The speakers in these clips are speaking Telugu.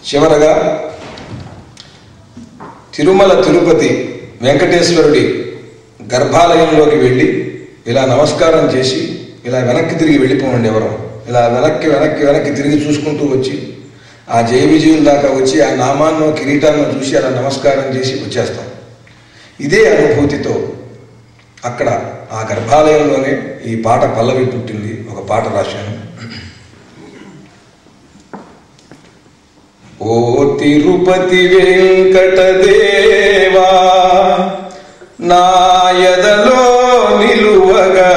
చివరగా తిరుమల తిరుపతి వెంకటేశ్వరుడి గర్భాలయంలోకి వెళ్ళి ఇలా నమస్కారం చేసి ఇలా వెనక్కి తిరిగి వెళ్ళిపోండి. ఎవరో ఇలా వెనక్కి వెనక్కి వెనక్కి తిరిగి చూసుకుంటూ వచ్చి ఆ జయ విజయుల దాకా వచ్చి ఆ నామాన్నో కిరీటాన్నో చూసి అలా నమస్కారం చేసి వచ్చేస్తాం. ఇదే అనుభూతితో అక్కడ ఆ గర్భాలయంలోనే ఈ పాట పల్లవి పుట్టింది. ఒక పాట రాశాను. ఓ తిరుపతి వెంకటదేవా నా యదలో నిలువగా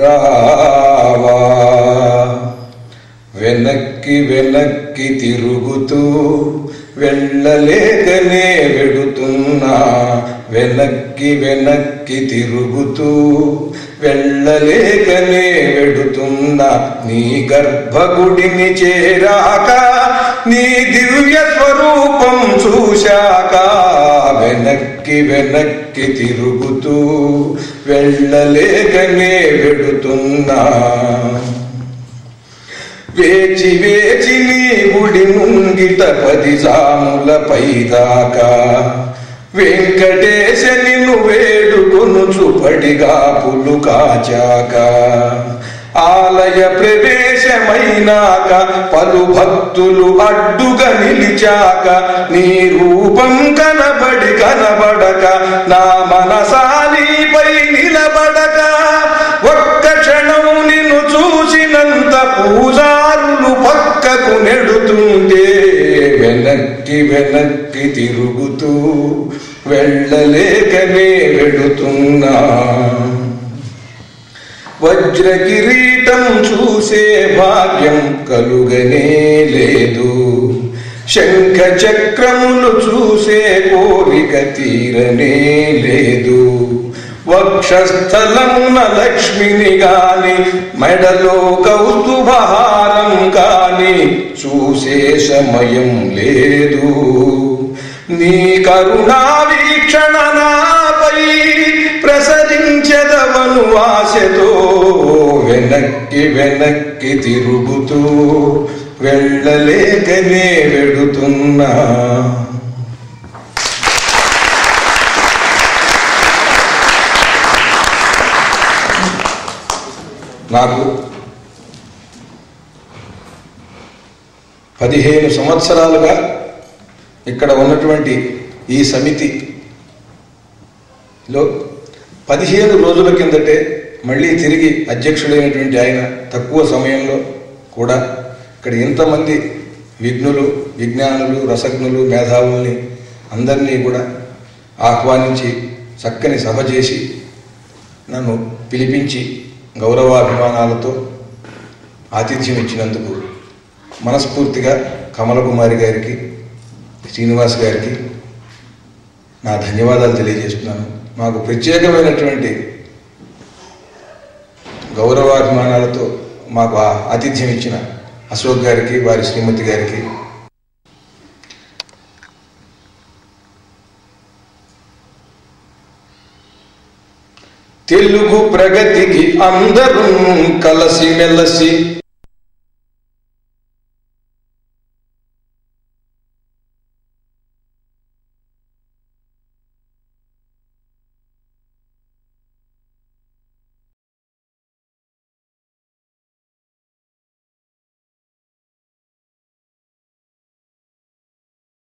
రావా, వెనక్కి వెనక్కి తిరుగుతూ వెళ్ళలేకనే వెడుతున్నా, వెనక్కి వెనక్కి తిరుగుతూ వెళ్ళలేకనే వెడుతున్నా, నీ గర్భగుడిని చేరాక నీ దివ్య స్వరూపం చూశాక వెనక్కి వెనక్కి తిరుగుతూ వెళ్ళలేకనే వెడుతున్నా. వేచి వేచి నీ గుడి ముంగిట 10 జాముల పైదాకా వెంకటేశ నిన్ను వేడుకొనుచు పడిగాపులు కాచాక, ఆలయ ప్రవేశమైనాక పలు భక్తులు అడ్డుగా నిలిచాక నీ రూపం కనబడక నా మనసానిపై నిలబడక, ఒక్క క్షణం నిన్ను చూసినంత పూజారులు పక్కకు నెడుతుంటే వెనక్కి వెనక్కి తిరుగుతూ వెళ్ళలేకనే వెడుతున్నా. వజ్ర కిరీటం చూసే భాగ్యం కలుగనే లేదు, శంఖ చక్రములు చూసే కోరిక తీరనే లేదు, వక్షస్థలమున లక్ష్మిని గాని మెడలో కౌస్తుభహారం కాని చూసే సమయం లేదు, నీ కరుణా వీక్షణ నాపై ప్రసరించెదవను ఆశతో వెనక్కి వెనక్కి తిరుగుతూ వెళ్ళలేకనే వెడుతున్నా. నాకు 15 సంవత్సరాలుగా ఇక్కడ ఉన్నటువంటి ఈ సమితిలో 15 రోజుల కిందటే మళ్ళీ తిరిగి అధ్యక్షుడైనటువంటి ఆయన తక్కువ సమయంలో కూడా ఇక్కడ ఇంతమంది విఘ్నులు, విజ్ఞానులు, రసజ్ఞులు, మేధావుల్ని అందరినీ కూడా ఆహ్వానించి చక్కని సభ చేసి నన్ను పిలిపించి గౌరవాభిమానాలతో ఆతిథ్యం ఇచ్చినందుకు మనస్ఫూర్తిగా కమలకుమారి గారికి, శ్రీనివాస్ గారికి నా ధన్యవాదాలు తెలియజేస్తున్నాను. మాకు ప్రత్యేకమైనటువంటి గౌరవాభిమానాలతో మాకు ఆతిథ్యం ఇచ్చిన అశోక్ గారికి, వారి శ్రీమతి గారికి, తెలుగు ప్రగతికి అందరూ కలసి మెలసి